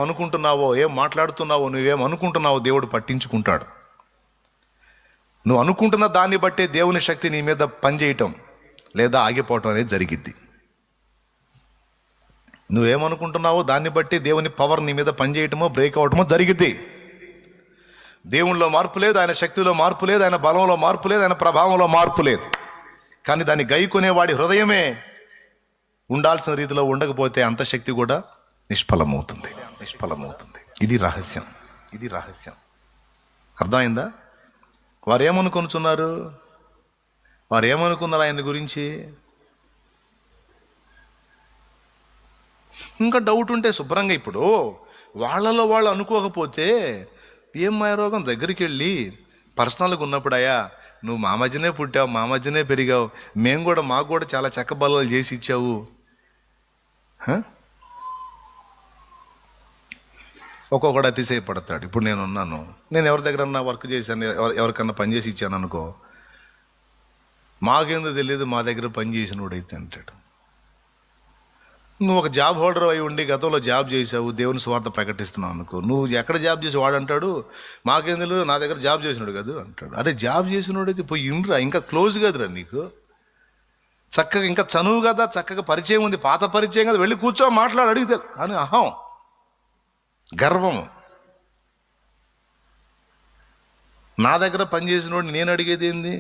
అనుకుంటున్నావో, ఏం మాట్లాడుతున్నావో, నువ్వేం అనుకుంటున్నావో దేవుడు పట్టించుకుంటాడు. నువ్వు అనుకుంటున్న దాన్ని బట్టే దేవుని శక్తి నీ మీద పనిచేయటం లేదా ఆగిపోవటం అనేది జరిగిద్ది. నువ్వేమనుకుంటున్నావో దాన్ని బట్టి దేవుని పవర్ నీ మీద పనిచేయటమో బ్రేక్ అవటమో జరిగిద్ది. దేవునిలో మార్పు లేదు, ఆయన శక్తిలో మార్పు లేదు, ఆయన బలంలో మార్పు లేదు, ఆయన ప్రభావంలో మార్పు లేదు. కానీ దాన్ని గైకొనేవాడి హృదయమే ఉండాల్సిన రీతిలో ఉండకపోతే అంత శక్తి కూడా నిష్ఫలమవుతుంది. ఇది రహస్యం. అర్థమైందా? వారు ఏమనుకున్నారు ఆయన గురించి? ఇంకా డౌట్ ఉంటే శుభ్రంగా ఇప్పుడు వాళ్ళలో వాళ్ళు అనుకోకపోతే ఏం మాయరోగం దగ్గరికి వెళ్ళి పర్సనల్గా ఉన్నప్పుడు, అయ్యా నువ్వు మా మధ్యనే పుట్టావు, మా మధ్యనే పెరిగావు, మాకు కూడా చాలా చెక్క బల్లలు చేసి ఇచ్చావు. ఒక్కొక్కడు అతిశయపడతాడు. ఇప్పుడు నేను ఎవరి దగ్గర వర్క్ చేశాను, ఎవరికన్నా పని చేసి ఇచ్చాను అనుకో, మాకేందో తెలియదు మా దగ్గర పని చేసినోడైతే అంటాడు. నువ్వు ఒక జాబ్ హోల్డర్ అయి ఉండి గతంలో జాబ్ చేసావు, దేవుని స్వార్థ ప్రకటిస్తున్నావు అనుకో, నువ్వు ఎక్కడ జాబ్ చేసి వాడు అంటాడు మాకేం తెలియదు నా దగ్గర జాబ్ చేసినాడు కదా అంటాడు. అరే జాబ్ చేసినోడైతే పోయి ఇండ్రా, ఇంకా క్లోజ్ కదరా నీకు, చక్కగా ఇంకా చనువు కదా, చక్కగా పరిచయం ఉంది, పాత పరిచయం కదా, వెళ్ళి కూర్చో మాట్లాడు అడిగితే. కానీ అహం, గర్వము. నా దగ్గర పనిచేసినోడిని నేను అడిగేది ఏంది?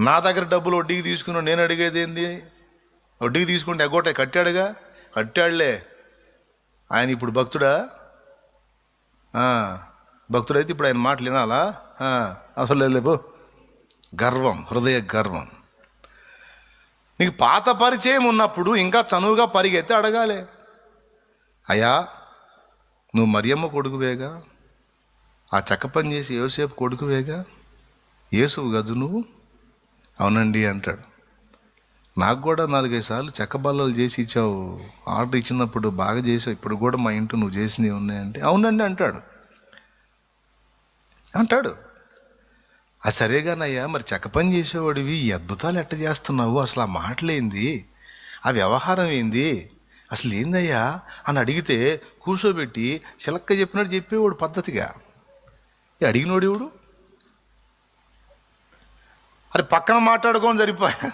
నా దగ్గర డబ్బులు వడ్డీకి తీసుకున్నాడు నేను అడిగేది ఏంది? వడ్డీకి తీసుకుంటే ఎగ్గొట్టే కట్టాడులే. ఆయన ఇప్పుడు భక్తుడా? భక్తుడైతే ఇప్పుడు ఆయన మాటలు వినాలా? అసలు లేదు. గర్వం, హృదయ గర్వం. నీకు పాత పరిచయం ఉన్నప్పుడు ఇంకా చనువుగా పరిగెత్తి అడగాలి, అయ్యా నువ్వు మరియమ్మ కొడుకువేగా, ఆ చెక్క పని చేసి యోసేపు కొడుకువేగా, యేసువు గదు నువ్వు? అవునండి అంటాడు. నాకు కూడా 4-5 సార్లు చెక్క బల్లలు చేసి ఇచ్చావు, ఆర్డర్ ఇచ్చినప్పుడు బాగా చేసావు, ఇప్పుడు కూడా మా ఇంట్లో నువ్వు చేసినవి ఉన్నాయంటే అవునండి అంటాడు. సరేగానయ్యా, మరి చెక్క పని చేసేవాడివి ఈ అద్భుతాలు ఎట్ట చేస్తున్నావు, అసలు ఆ మాటలేంది, ఆ వ్యవహారం ఏంది, అసలు ఏందయ్యా అని అడిగితే కూర్చోబెట్టి చిలక్క చెప్పినట్టు చెప్పేవాడు పద్ధతిగా. అడిగినోడు ఎవడు? అరే పక్కన మాట్లాడుకోని సరిపోయా.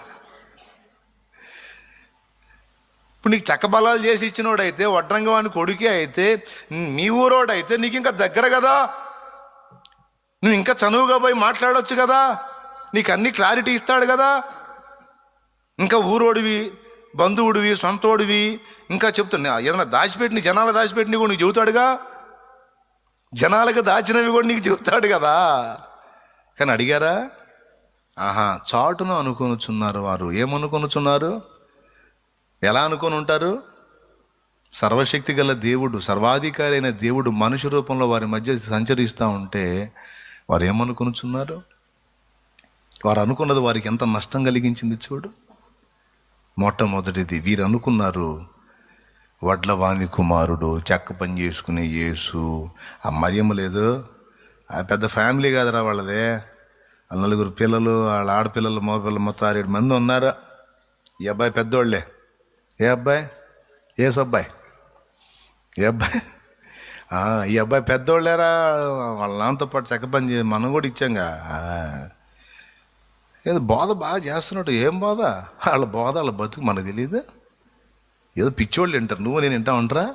ఇప్పుడు నీకు చెక్క బలాలు చేసి ఇచ్చినోడైతే, వడ్రంగవాని కొడుకే అయితే, నీ ఊరోడైతే నీకు ఇంకా దగ్గర కదా, నువ్వు ఇంకా చనువుగా పోయి మాట్లాడవచ్చు కదా, నీకు అన్ని క్లారిటీ ఇస్తాడు కదా. ఇంకా ఊరోడివి, బంధువుడివి, సొంతోడివి, ఇంకా చెప్తున్నా ఏదైనా దాచిపెట్టి జనాలు దాచిపెట్టినవి కూడా నీకు చెబుతాడుగా, జనాలకు దాచినవి కూడా నీకు చెబుతాడు కదా. కానీ అడిగారా? చాటును అనుకొనుచున్నారు. వారు ఏమనుకొనుచున్నారు? ఎలా అనుకొని ఉంటారు? సర్వశక్తి గల దేవుడు, సర్వాధికారి అయిన దేవుడు మనుష్య రూపంలో వారి మధ్య సంచరిస్తూ ఉంటే వారు ఏమనుకొనుచున్నారు? వారు అనుకున్నది వారికి ఎంత నష్టం కలిగించింది చూడు. మొట్టమొదటిది వీరు అనుకున్నారు, వడ్లవాని కుమారుడు, చెక్క పని చేసుకునే యేసు. ఆ మరియమ్మ లేదు, ఆ పెద్ద ఫ్యామిలీ కాదురా వాళ్ళదే, 4 పిల్లలు, వాళ్ళ ఆడపిల్లలు మగపిల్లలు మొత్తం 6-7 మంది ఉన్నారు. ఈ అబ్బాయి పెద్దోళ్ళే. ఏ అబ్బాయి? ఏసబ్బాయి. ఏ అబ్బాయి? ఈ అబ్బాయి పెద్దోళ్ళేరా, వాళ్ళ నాన్నతో పాటు చెక్క పని మనం కూడా ఇచ్చాంగా. ఏదో బోధ బాగా చేస్తున్నట్టు. ఏం బోధ? వాళ్ళ బతుకు మనకు తెలియదు. ఏదో పిచ్చోళ్ళు వింటారు, నువ్వు నేను వింటా ఉంటారా?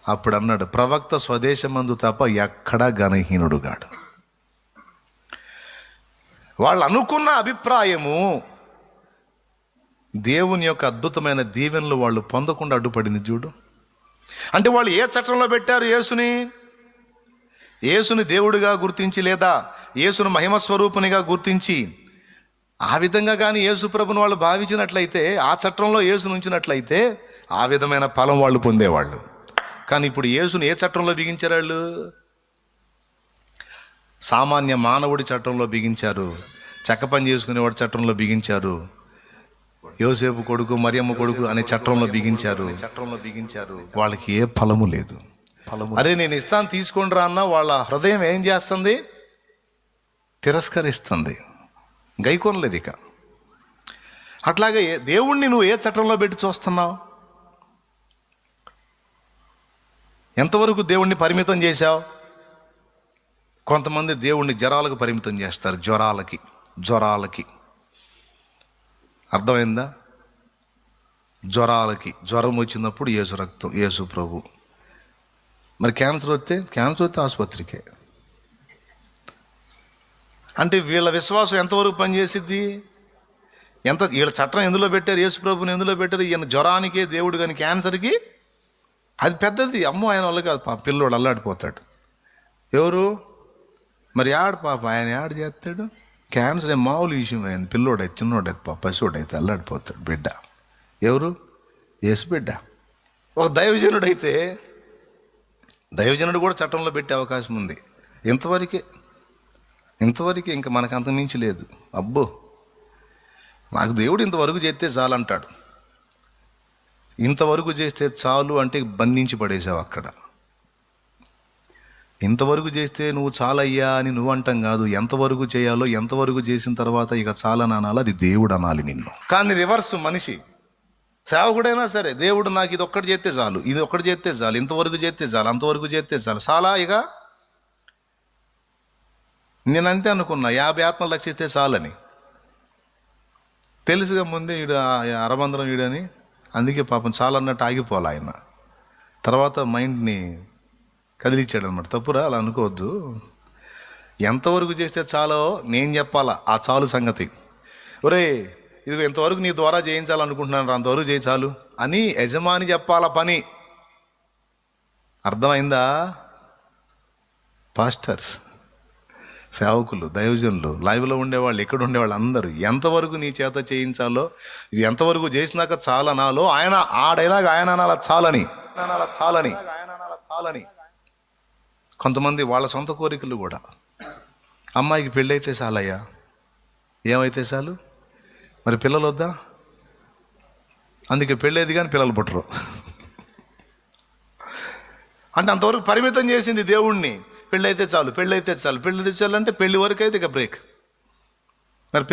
అప్పుడు అన్నాడు, ప్రవక్త స్వదేశమందు తప్ప ఎక్కడా ఘనహీనుడుగాడు. వాళ్ళు అనుకున్న అభిప్రాయము దేవుని యొక్క అద్భుతమైన దీవెనలు వాళ్ళు పొందకుండా అడ్డుపడింది చూడు. అంటే వాళ్ళు ఏ చట్టంలో పెట్టారు యేసుని దేవుడిగా గుర్తించి, లేదా యేసును మహిమ స్వరూపునిగా గుర్తించి, ఆ విధంగా కానీ యేసు ప్రభుని వాళ్ళు భావించినట్లయితే, ఆ చట్టంలో యేసును ఉంచినట్లయితే ఆ విధమైన ఫలం వాళ్ళు పొందేవాళ్ళు. కానీ ఇప్పుడు యేసుని ఏ చట్టంలో బిగించారు? వాళ్ళు సామాన్య మానవుడి చట్టంలో బిగించారు, చెక్క పని చేసుకునేవాడి చట్టంలో బిగించారు, యోసేపు కొడుకు మరియమ్మ కొడుకు అనే చట్టంలో బిగించారు. వాళ్ళకి ఏ ఫలము లేదు. అరే నేను ఇస్తాను తీసుకోండి రా అన్న, వాళ్ళ హృదయం ఏం చేస్తుంది? తిరస్కరిస్తుంది, గైకొనలేదు. ఇక అట్లాగే దేవుణ్ణి నువ్వు ఏ చట్టంలో పెట్టి చూస్తున్నావు? ఎంతవరకు దేవుణ్ణి పరిమితం చేశావు? కొంతమంది దేవుణ్ణి జ్వరాలకు పరిమితం చేస్తారు. జ్వరాలకి అర్థమైందా? జ్వరం వచ్చినప్పుడు యేసు రక్తం, యేసు ప్రభు. మరి క్యాన్సర్ వస్తే ఆసుపత్రికే. అంటే వీళ్ళ విశ్వాసం ఎంతవరకు పనిచేసిద్ది? వీళ్ళ చట్టం ఎందులో పెట్టారు? యేసు ప్రభుని ఎందులో పెట్టారు? ఈయన జ్వరానికే దేవుడు, కానీ క్యాన్సర్కి అది పెద్దది. అమ్మో, ఆయన వల్ల కాదు. పిల్లోడు అల్లాడిపోతాడు. ఎవరు మరి? ఆయన యాడ్ చేస్తాడు. క్యాన్సర్ మామూలు విషయం అయింది. పిల్లోడైతే, చిన్నోడైతే, పసివాడైతే అల్లాడిపోతాడు బిడ్డ. ఎవరు? యేసు బిడ్డ. ఒక దైవజనుడైతే దైవజనుడు కూడా చట్టంలో పెట్టే అవకాశం ఉంది. ఇంతవరకే, ఇంకా మనకు అంత మించి లేదు. అబ్బో, నాకు దేవుడు ఇంతవరకు చేస్తే చాలు అంటాడు. ఇంతవరకు చేస్తే చాలు అంటే బంధించి పడేసావు అక్కడ. ఇంతవరకు చేస్తే నువ్వు చాలయ్యా అని నువ్వు అంటాం కాదు. ఎంతవరకు చేయాలో, ఎంతవరకు చేసిన తర్వాత ఇక చాలని అనాలి. అది దేవుడు అనాలి నిన్ను. కానీ రివర్స్ మనిషి, సేవకుడైనా సరే, దేవుడు నాకు ఇది ఒక్కటి చేస్తే చాలు, ఇది ఒక్కటి చేస్తే చాలు, ఇంతవరకు చేస్తే చాలు, అంతవరకు చేస్తే చాలు, చాలా ఇక నేనంతే అనుకున్నా 50 ఆత్మలు రక్షిస్తే చాలని. తెలుసుగా ముందే ఈడు అరబంధరం ఈడని. అందుకే పాపం చాలన్నట్టు ఆగిపోవాలి ఆయన. తర్వాత మైండ్ని కదిలిచ్చాడు అనమాట. తప్పురా, అలా అనుకోవద్దు. ఎంతవరకు చేస్తే చాలో నేను చెప్పాలా ఆ చాలు సంగతి. ఒరే, ఇది ఎంతవరకు నీ ద్వారా చేయించాలనుకుంటున్నాను, అంతవరకు చేయి చాలు అని యజమాని చెప్పాల పని. అర్థమైందా? పాస్టర్స్, సేవకులు, దైవజనులు, లైవ్లో ఉండేవాళ్ళు, ఎక్కడ ఉండేవాళ్ళు అందరూ ఎంతవరకు నీ చేత చేయించాలో, ఇవి ఎంతవరకు చేసినాక చాలనాలో ఆయన ఆ డైలాగ్ ఆయన అనాల చాలని. కొంతమంది వాళ్ళ సొంత కోరికలు కూడా. అమ్మాయికి పెళ్ళైతే చాలయ్యా. ఏమైతే చాలు? మరి పిల్లలు వద్దా? అందుకే పెళ్ళేది కానీ పిల్లలు పుట్టరు. అంటే అంతవరకు పరిమితం చేసింది దేవుణ్ణి. పెళ్ళైతే చాలు అంటే పెళ్లి వరకు అయితే ఇక బ్రేక్. మరి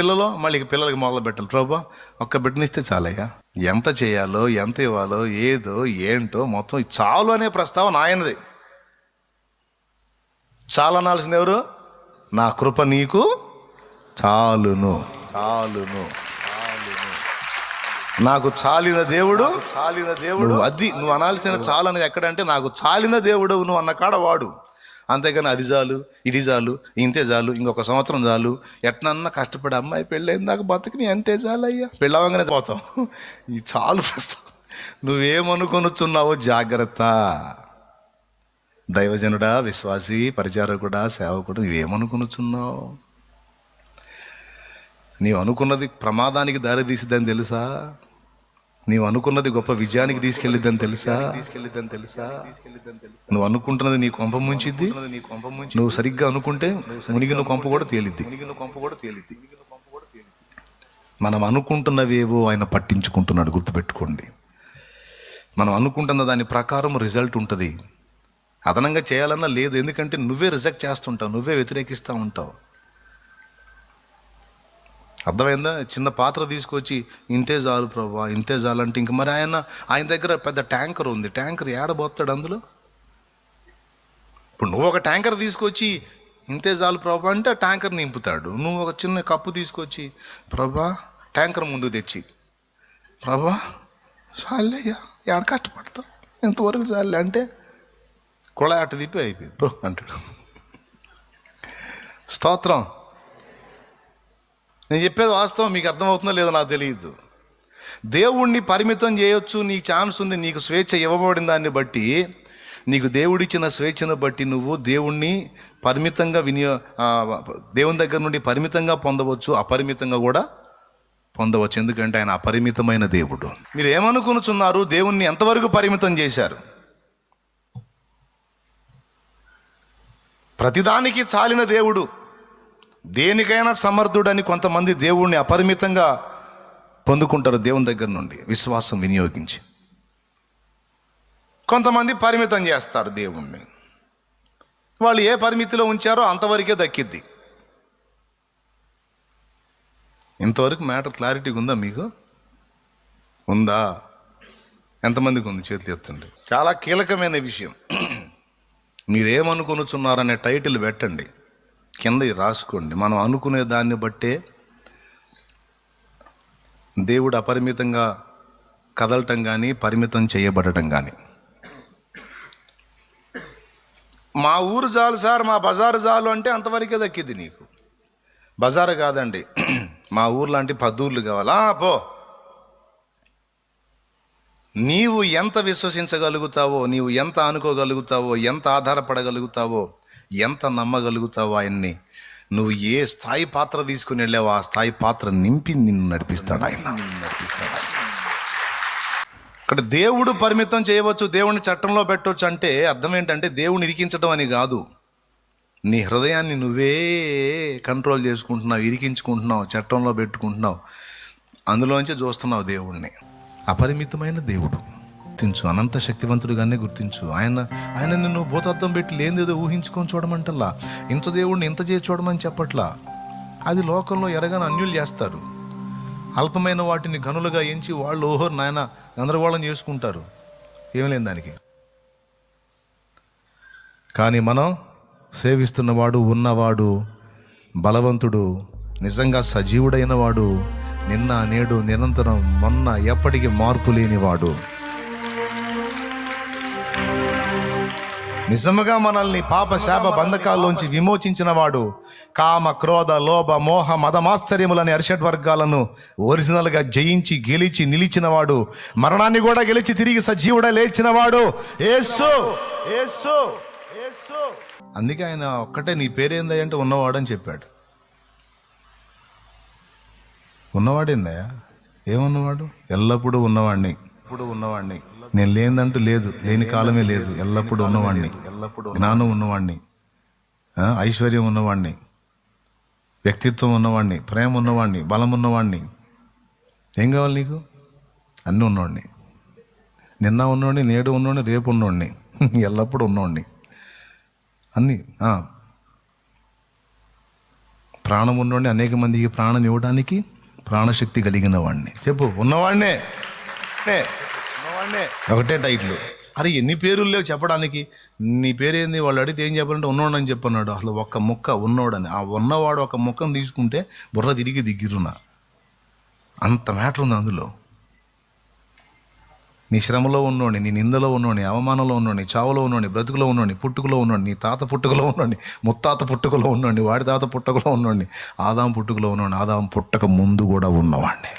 మళ్ళీ పిల్లలకి మొదలు పెట్టాలి. ప్రభా, ఒక్క బిడ్డనిస్తే చాలయ్యా. ఎంత చేయాలో, ఎంత ఇవ్వాలో, ఏదో ఏంటో మొత్తం చాలు అనే ప్రస్తావన ఆయనది. చాలనాల్సింది ఎవరు? నా కృప నీకు చాలును. నాకు చాలిన దేవుడు. అది నువ్వు అనాల్సిన చాలని ఎక్కడంటే నాకు చాలిన దేవుడు నువ్వు అన్న కాడ వాడు. అంతేగాని అది చాలు, ఇది చాలు, ఇంతే చాలు, ఇంకొక సంవత్సరం చాలు, ఎట్నన్నా కష్టపడి అమ్మాయి పెళ్ళైంది నాకు బతుకుని అంతే చాలు అయ్యా. పెళ్ళవగానే పోతాం. ఈ చాలు ప్రస్తుతం. నువ్వేమనుకొనుచున్నావో జాగ్రత్త. దైవజనుడా, విశ్వాసి, పరిచారకుడా, సేవకుడు, నువ్వేమనుకొనుచున్నావు? నీవు అనుకున్నది ప్రమాదానికి దారి తీసిద్దని తెలుసా? నీవు అనుకున్నది గొప్ప విజయానికి తీసుకెళ్ళిద్దని తెలుసా? నువ్వు అనుకుంటున్నది నీ కొంప ముంచిద్ది. నువ్వు సరిగ్గా అనుకుంటే మునిగిన కొంప కూడా తేలిద్ది. మనం అనుకుంటున్నవేవో ఆయన పట్టించుకుంటున్నాడు. గుర్తుపెట్టుకోండి. మనం అనుకుంటున్న దాని ప్రకారం రిజల్ట్ ఉంటుంది. అదనంగా చేయాలన్నా లేదు. ఎందుకంటే నువ్వే రిజెక్ట్ చేస్తుంటావు, నువ్వే వ్యతిరేకిస్తూ ఉంటావు. అర్థమైందా? చిన్న పాత్ర తీసుకొచ్చి ఇంతే చాలు ప్రభా, ఇంతే చాలు అంటే ఇంక మరి ఆయన దగ్గర పెద్ద ట్యాంకర్ ఉంది. ట్యాంకర్ ఏడబోతాడు అందులో. ఇప్పుడు నువ్వు ఒక ట్యాంకర్ తీసుకొచ్చి ఇంతే చాలు ప్రభా అంటే ఆ ట్యాంకర్ నింపుతాడు. నువ్వు ఒక చిన్న కప్పు తీసుకొచ్చి ప్రభా ట్యాంకర్ ముందు తెచ్చి ప్రభా చాలయ్యా, ఏడ కష్టపడతావు, ఎంతవరకు చాలే అంటే కుళాయి అట్ట తిప్పి అయిపోయింది అంటాడు. స్తోత్రం. నేను చెప్పేది వాస్తవం. మీకు అర్థమవుతుందో లేదో నాకు తెలియదు. దేవుణ్ణి పరిమితం చేయొచ్చు, నీకు ఛాన్స్ ఉంది. నీకు స్వేచ్ఛ ఇవ్వబడిన దాన్ని బట్టి, నీకు దేవుడిచ్చిన స్వేచ్ఛను బట్టి నువ్వు దేవుణ్ణి పరిమితంగా దేవుని దగ్గర నుండి పరిమితంగా పొందవచ్చు, అపరిమితంగా కూడా పొందవచ్చు. ఎందుకంటే ఆయన అపరిమితమైన దేవుడు. మీరు ఏమనుకునుచున్నారు? దేవుణ్ణి ఎంతవరకు పరిమితం చేశారు? ప్రతిదానికి చాలిన దేవుడు, దేనికైనా సమర్థుడని కొంతమంది దేవుణ్ణి అపరిమితంగా పొందుకుంటారు దేవుని దగ్గర నుండి విశ్వాసం వినియోగించి. కొంతమంది పరిమితం చేస్తారు దేవుణ్ణి. వాళ్ళు ఏ పరిమితిలో ఉంచారో అంతవరకే దక్కిద్ది. ఇంతవరకు మ్యాటర్ క్లారిటీగా ఉందా మీకు? ఉందా? ఎంతమందికి ఉంది? చేతులు ఎత్తండి. చాలా కీలకమైన విషయం. మీరేమనుకొనుచున్నారనే టైటిల్ పెట్టండి, కింద రాసుకోండి. మనం అనుకునే దాన్ని బట్టే దేవుడు అపరిమితంగా కదలటం కానీ పరిమితం చేయబడటం కానీ. మా ఊరు చాలు సార్, మా బజారు చాలు అంటే అంతవరకే దక్కింది నీకు. బజారు కాదండి, మా ఊరు లాంటి 10 ఊర్లు కావాలా? పో. నీవు ఎంత విశ్వసించగలుగుతావో, నీవు ఎంత అనుకోగలుగుతావో, ఎంత ఆధారపడగలుగుతావో, ఎంత నమ్మగలుగుతావో ఆయన్ని, నువ్వు ఏ స్థాయి పాత్ర తీసుకుని వెళ్ళావో ఆ స్థాయి పాత్ర నింపి నిన్ను నడిపిస్తాడు ఆయన. ఇక్కడ దేవుడు పరిమితం చేయవచ్చు, దేవుడిని చట్టంలో పెట్టవచ్చు అంటే అర్థం ఏంటంటే దేవుడిని ఇరికించడం అని కాదు. నీ హృదయాన్ని నువ్వే కంట్రోల్ చేసుకుంటున్నావు, ఇరికించుకుంటున్నావు, చట్టంలో పెట్టుకుంటున్నావు, అందులోంచి చూస్తున్నావు దేవుడిని. అపరిమితమైన దేవుడు గుర్తించు, అనంత శక్తివంతుడిగానే గుర్తించు. ఆయన నిన్ను భూతత్వం పెట్టి లేనిదేదో ఊహించుకొని చూడమంటల్లా, ఇంత దేవుడిని ఇంత చేసి చూడమని చెప్పట్లా. అది లోకంలో ఎరగానే అన్యులు చేస్తారు. అల్పమైన వాటిని గనులుగా ఎంచి వాళ్ళు ఓహో నాయన గందరగోళం చేసుకుంటారు, ఏం లేదు దానికి. కానీ మనం సేవిస్తున్నవాడు, ఉన్నవాడు, బలవంతుడు, నిజంగా సజీవుడైన వాడు, నిన్న నేడు నిరంతరం మొన్న ఎప్పటికీ మార్పు లేనివాడు, నిజముగా మనల్ని పాప శాప బంధకాల్లోంచి విమోచించిన వాడు, కామ క్రోధ లోభ మోహ మదమాశ్చర్యములని అరిషడ్వర్గాలను ఒరిజినల్గా జయించి గెలిచి నిలిచినవాడు, మరణాన్ని కూడా గెలిచి తిరిగి సజీవుడా లేచినవాడు యేసు. యేసు యేసు అందుకే ఆయన ఒక్కటే నీ పేరేందయ్య అంటే ఉన్నవాడు అని చెప్పాడు. ఉన్నవాడేందయ్యా? ఏమున్నవాడు? ఎల్లప్పుడూ ఉన్నవాడిని, ఎప్పుడు ఉన్నవాడిని, నేను లేదంటూ లేదు, లేని కాలమే లేదు, ఎల్లప్పుడూ ఉన్నవాడిని, ఎల్లప్పుడూ జ్ఞానం ఉన్నవాడిని, ఐశ్వర్యం ఉన్నవాడిని, వ్యక్తిత్వం ఉన్నవాడిని, ప్రేమ ఉన్నవాడిని, బలం ఉన్నవాడిని. ఏం కావాలి నీకు? అన్నీ ఉన్నవాడిని, నిన్న ఉన్నవాడిని, నేడు ఉన్నవాడిని, రేపు ఉన్నవాడిని, ఎల్లప్పుడూ ఉన్నవాడిని, అన్నీ. ప్రాణం ఉన్నవాడిని, అనేక మందికి ప్రాణం ఇవ్వడానికి ప్రాణశక్తి కలిగిన వాడిని. చెప్పు, ఉన్నవాడినే. ఒకటే టైటిల్. అరే ఎన్ని పేర్లు లేవు చెప్పడానికి. నీ పేరేంది వాళ్ళు అడిగితే ఏం చెప్పాలంటే ఉన్నవాడని చెప్పన్నాడు. అసలు ఒక్క ముక్క ఉన్నవాడని, ఆ ఉన్నవాడు ఒక ముక్కను తీసుకుంటే బుర్ర తిరిగి దిగిరున్నా, అంత మ్యాటర్ ఉంది అందులో. నీ శ్రమలో ఉన్నోడిని, నీ నిందలో ఉన్నోడిని, అవమానంలో ఉన్నోడిని, చావులో ఉన్నోడిని, బ్రతుకులో ఉన్నోడిని, పుట్టుకలో ఉన్నోడిని, నీ తాత పుట్టుకలో ఉన్నోడిని, ముత్తాత పుట్టుకలో ఉన్నోడిని, వాడి తాత పుట్టుకలో ఉన్నోడిని, ఆదాం పుట్టుకలో ఉన్నోడిని, ఆదాం పుట్టక ముందు కూడా ఉన్నవాడిని,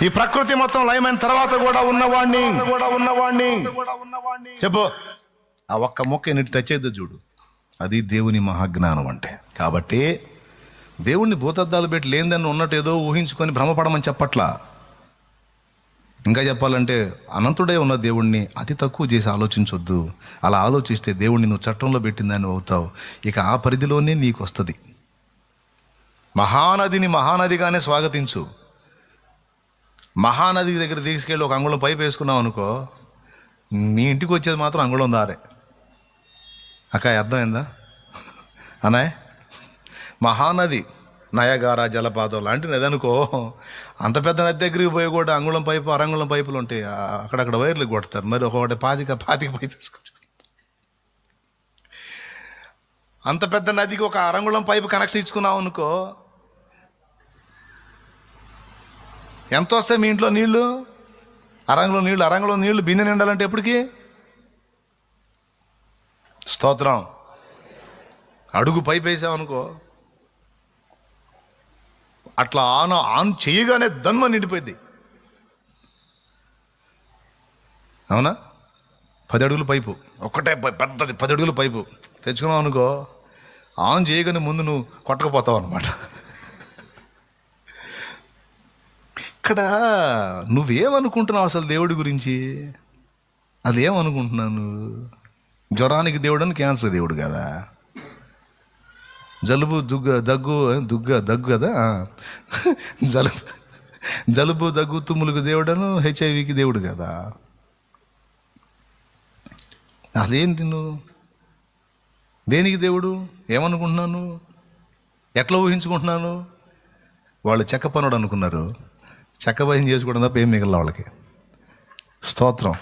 ఈ ప్రకృతి మొత్తం లయమైన తర్వాత కూడా ఉన్నవాడిని. చెప్పు, ఆ ఒక్క మొక్క ఎన్నిటి టచ్ అయితే చూడు, అది దేవుని మహాజ్ఞానం అంటే. కాబట్టి దేవుణ్ణి భూతద్దాలు పెట్టి లేనిదాన్ని ఉన్నట్టు ఏదో ఊహించుకొని భ్రమపడమని చెప్పట్లా. ఇంకా చెప్పాలంటే అనంతుడే ఉన్న దేవుణ్ణి అతి తక్కువ చేసి ఆలోచించొద్దు. అలా ఆలోచిస్తే దేవుణ్ణి నువ్వు చట్టంలో పెట్టిందని అవుతావు. ఇక ఆ పరిధిలోనే నీకు వస్తుంది. మహానదిని మహానదిగానే స్వాగతించు. మహానది దగ్గర తీసుకెళ్ళి ఒక అంగుళం పైపు వేసుకున్నావు అనుకో, నీ ఇంటికి వచ్చేది మాత్రం అంగుళం దారే. అక్క అర్థమైందా అనాయ్? మహానది నయగారా జలపాతం లాంటి నది అనుకో, అంత పెద్ద నది దగ్గరికి పోయి కూడా అంగుళం పైపు అరంగుళం పైపులు ఉంటాయి, అక్కడక్కడ వైర్లు కొడతారు. మరి ఒకటి పాతిక పైపు వేసుకోవచ్చు. అంత పెద్ద నదికి ఒక అరంగుళం పైపు కనెక్షన్ ఇచ్చుకున్నావు అనుకో, ఎంత వస్తాయి మీ ఇంట్లో నీళ్లు? అరంగుళం నీళ్లు బిన్నె నిండాలంటే ఎప్పటికి? స్తోత్రం. అడుగు పైపు వేసావు అనుకో, అట్లా ఆన్ చేయగానే దన్మ నిండిపోయింది. అవునా? 10 అడుగుల పైపు, ఒక్కటే పెద్దది 10 అడుగుల పైపు తెచ్చుకున్నావు అనుకో, ఆన్ చేయగానే ముందు నువ్వు కొట్టకపోతావు అనమాట. ఇక్కడ నువ్వేమనుకుంటున్నావు అసలు దేవుడి గురించి? అదేమనుకుంటున్నాను? జ్వరానికి దేవుడు అని క్యాన్సర్ దేవుడు కదా, జలుబు దగ్గు కదా, జలుబు దగ్గు తుమ్ములకు దేవుడను, హెచ్ఐవికి దేవుడు కదా. అదేంటి నువ్వు దేనికి దేవుడు? ఏమనుకుంటున్నాను? ఎట్లా ఊహించుకుంటున్నాను? వాళ్ళు చెక్క పనుడు అనుకున్నారు. చెక్క భయం చేసుకోవడం తప్ప ఏం మిగల వాళ్ళకి. స్తోత్రం.